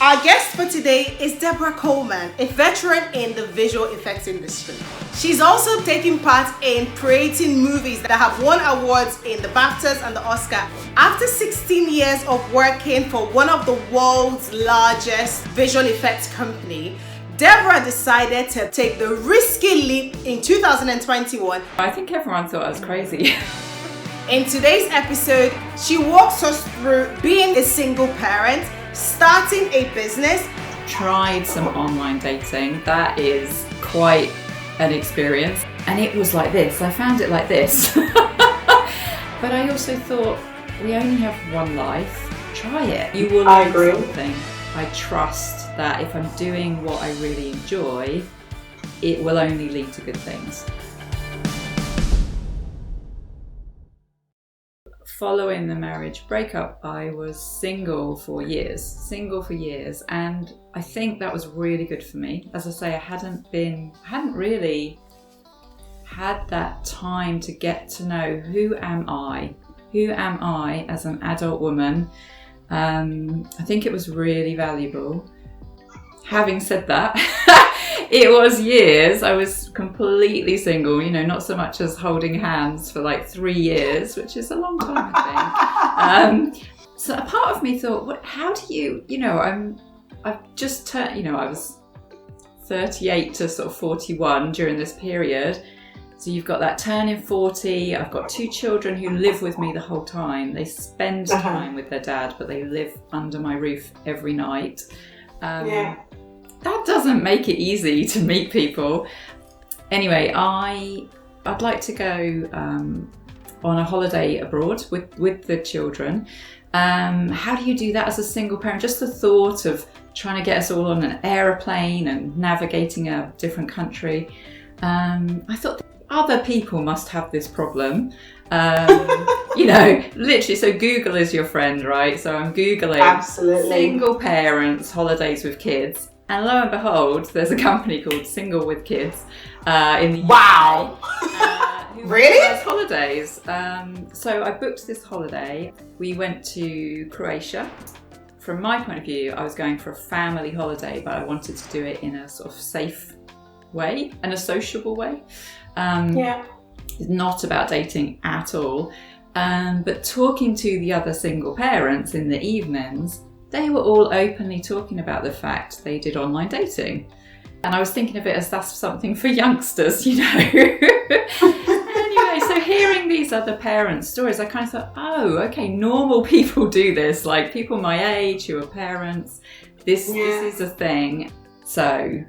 Our guest for today is Debra Coleman, a veteran in the visual effects industry. She's also taken part in creating movies that have won awards in the BAFTAs and the Oscar. After 16 years of working for one of the world's largest visual effects company, Debra decided to take the risky leap in 2021. I think everyone thought I was crazy. In today's episode, she walks us through being a single parent, starting a business. Tried some online dating. That is quite an experience. And it was like this. I found it like this. But I also thought, we only have one life. Try it. You will learn something. I trust that if I'm doing what I really enjoy, it will only lead to good things. Following the marriage breakup, I was single for years, and I think that was really good for me. As I say, I hadn't really had that time to get to know who am I as an adult woman. I think it was really valuable. Having said that, it was years. I was completely single, not so much as holding hands for like 3 years, which is a long time, I think. So a part of me thought, how do you, I've just turned, I was 38 to sort of 41 during this period. So you've got that turning 40. I've got 2 children who live with me the whole time. They spend time with their dad, but they live under my roof every night. That doesn't make it easy to meet people. Anyway, I'd like to go on a holiday abroad with the children. How do you do that as a single parent? Just the thought of trying to get us all on an aeroplane and navigating a different country. I thought other people must have this problem. Literally, so Google is your friend, right? So I'm Googling single parents, holidays with kids. And lo and behold, there's a company called Single with Kids in the UK. Who really? Does holidays. So I booked this holiday. We went to Croatia. From my point of view, I was going for a family holiday, but I wanted to do it in a sort of safe way and a sociable way. It's not about dating at all. But talking to the other single parents in the evenings, they were all openly talking about the fact they did online dating. And I was thinking of it as that's something for youngsters, Anyway, so hearing these other parents' stories, I kind of thought, oh, okay, normal people do this, like people my age who are parents. This is a thing. So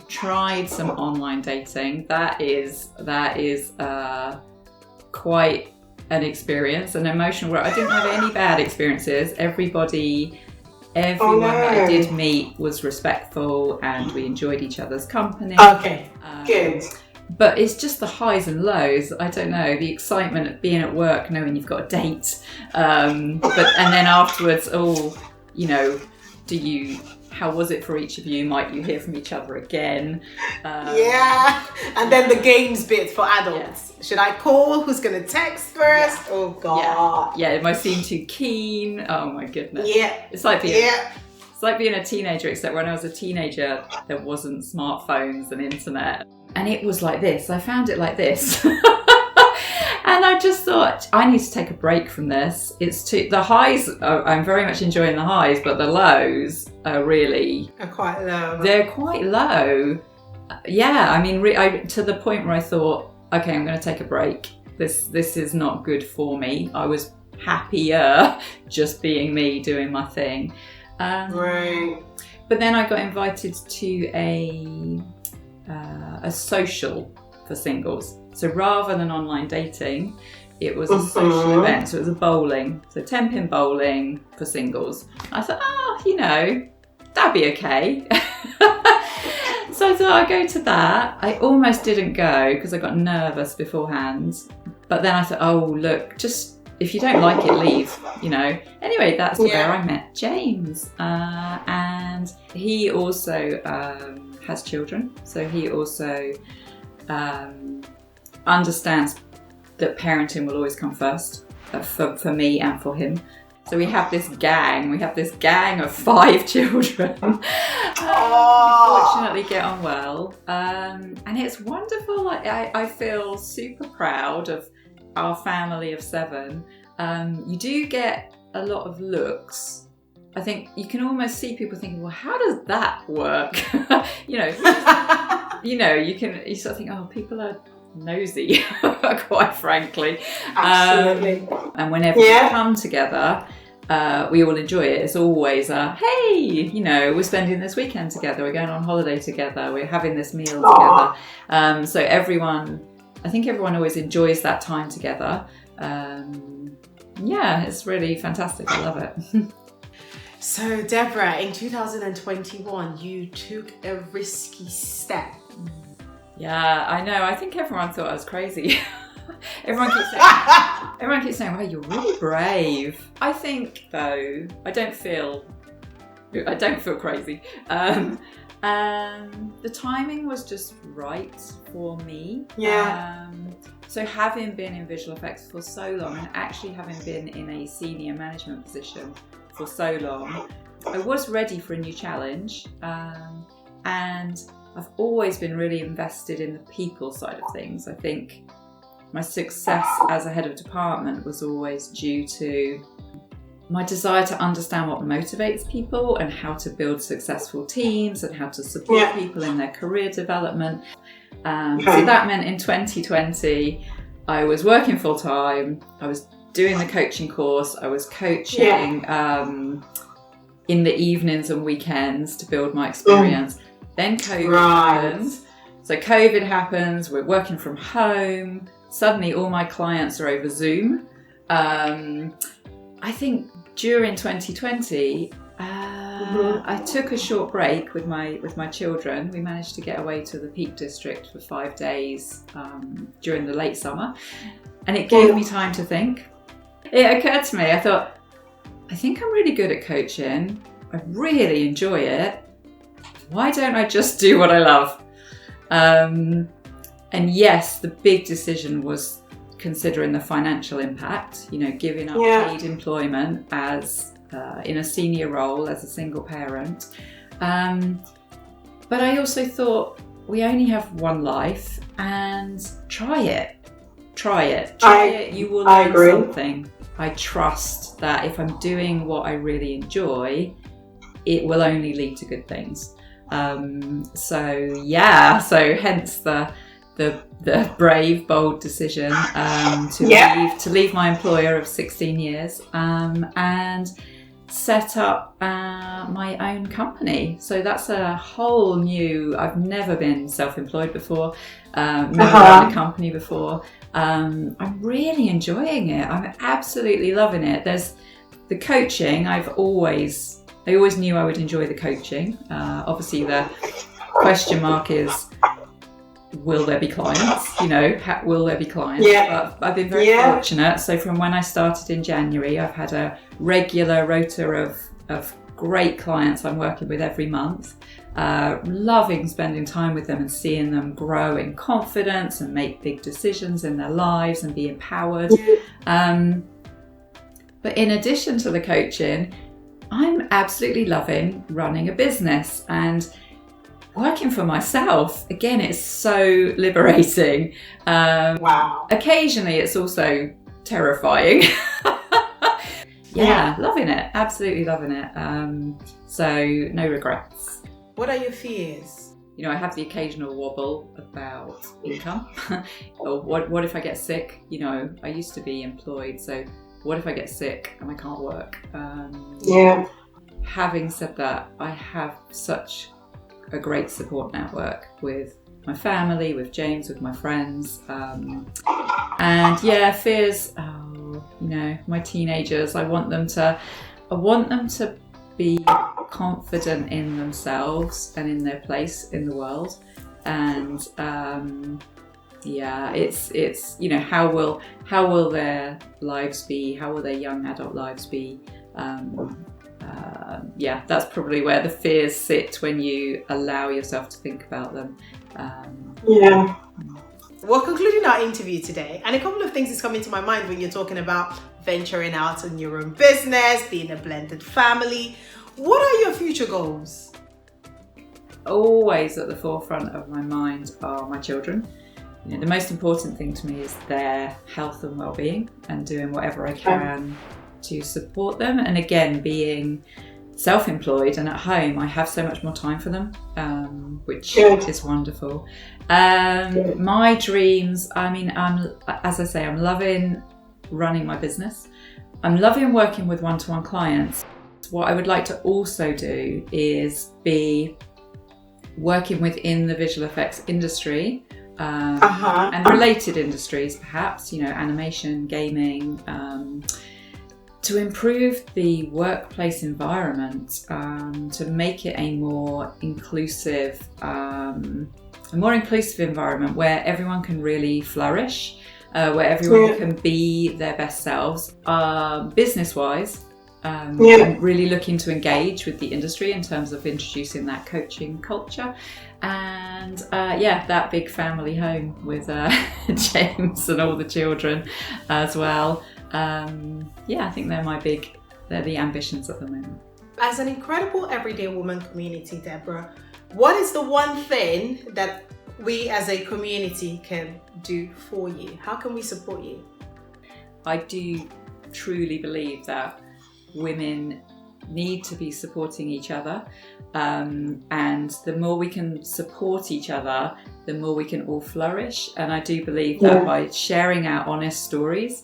tried some online dating. That is quite an experience, an emotional world. I didn't have any bad experiences. Everyone that I did meet was respectful and we enjoyed each other's company. Okay, good. But it's just the highs and lows. I don't know, the excitement of being at work, knowing you've got a date. And then afterwards, how was it for each of you? Might you hear from each other again? And then the games bit for adults. Should I call? Who's going to text first? Yeah. Oh, God. Yeah, am I seem too keen? Oh, my goodness. Yeah. It's like being a teenager, except when I was a teenager, there wasn't smartphones and internet. And it was like this. I found it like this. And I just thought, I need to take a break from this. The highs, I'm very much enjoying the highs, but the lows are quite low. They're quite low. To the point where I thought, okay, I'm going to take a break. This is not good for me. I was happier just being me, doing my thing. Right. But then I got invited to a social for singles. So rather than online dating, it was a social event. So it was a bowling. So 10-pin bowling for singles. I thought, that'd be okay. So I thought I'd go to that. I almost didn't go because I got nervous beforehand. But then I thought, oh, look, just if you don't like it, leave, Anyway, that's where I met James. And he also has children. So he also understands that parenting will always come first for me and for him. So we have this gang of 5 children. Fortunately get on well. And it's wonderful. I feel super proud of our family of 7. You do get a lot of looks. I think you can almost see people thinking, well, how does that work? You sort of think, oh, people are nosy, quite frankly. Absolutely. And whenever we come together, we all enjoy it. It's always hey, we're spending this weekend together, we're going on holiday together, we're having this meal together. So I think everyone always enjoys that time together. It's really fantastic. I love it. So Debra, in 2021, you took a risky step. Yeah, I know. I think everyone thought I was crazy. Everyone keeps saying, well, you're really brave. I think, though, I don't feel crazy. The timing was just right for me. So having been in visual effects for so long, and actually having been in a senior management position for so long, I was ready for a new challenge. And I've always been really invested in the people side of things. I think my success as a head of department was always due to my desire to understand what motivates people and how to build successful teams and how to support people in their career development. So that meant in 2020, I was working full time. I was doing the coaching course. I was coaching in the evenings and weekends to build my experience. Then COVID happens. So COVID happens, we're working from home. Suddenly all my clients are over Zoom. I think during 2020, I took a short break with my children. We managed to get away to the Peak District for 5 days during the late summer. And it gave me time to think. It occurred to me, I thought, I think I'm really good at coaching. I really enjoy it. Why don't I just do what I love? And yes, the big decision was considering the financial impact, giving up paid employment as in a senior role as a single parent. But I also thought, we only have one life, and try it. You will learn something. I trust that if I'm doing what I really enjoy, it will only lead to good things. So hence the brave, bold decision to leave my employer of 16 years and set up my own company. So that's a whole new. I've never been self-employed before, never run a company before. I'm really enjoying it. I'm absolutely loving it. There's the coaching. I always knew I would enjoy the coaching. Obviously, the question mark is, will there be clients? Will there be clients? But I've been very fortunate. So from when I started in January, I've had a regular rota of great clients I'm working with every month. Loving spending time with them and seeing them grow in confidence and make big decisions in their lives and be empowered. But in addition to the coaching, I'm absolutely loving running a business and working for myself. Again, it's so liberating. Occasionally it's also terrifying. Loving it. Absolutely loving it. So no regrets. What are your fears? I have the occasional wobble about income. Or what if I get sick? I used to be employed, so what if I get sick and I can't work? Having said that, I have such a great support network with my family, with James, with my friends. Fears, my teenagers, I want them to be confident in themselves and in their place in the world. And it's how will their lives be? How will their young adult lives be? That's probably where the fears sit when you allow yourself to think about them. We're concluding our interview today, and a couple of things is coming to my mind when you're talking about venturing out on your own business, being a blended family. What are your future goals? Always at the forefront of my mind are my children. You know, the most important thing to me is their health and well-being, and doing whatever I can to support them. And again, being self-employed and at home, I have so much more time for them, which is wonderful. My dreams, I mean, as I say, I'm loving running my business. I'm loving working with one-to-one clients. What I would like to also do is be working within the visual effects industry, and related industries, perhaps, you know, animation, gaming, to improve the workplace environment, to make it a more inclusive environment where everyone can really flourish, where everyone can be their best selves, business-wise. I'm really looking to engage with the industry in terms of introducing that coaching culture, and that big family home with James and all the children as well. I think they're the ambitions at the moment. As an incredible everyday woman community, Debra, what is the one thing that we as a community can do for you? How can we support you? I do truly believe that women need to be supporting each other, and the more we can support each other, the more we can all flourish. And I do believe that by sharing our honest stories,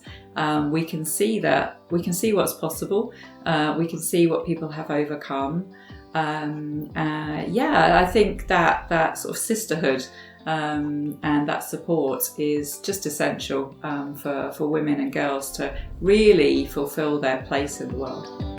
we can see what's possible, we can see what people have overcome. I think that sort of sisterhood and that support is just essential for women and girls to really fulfill their place in the world.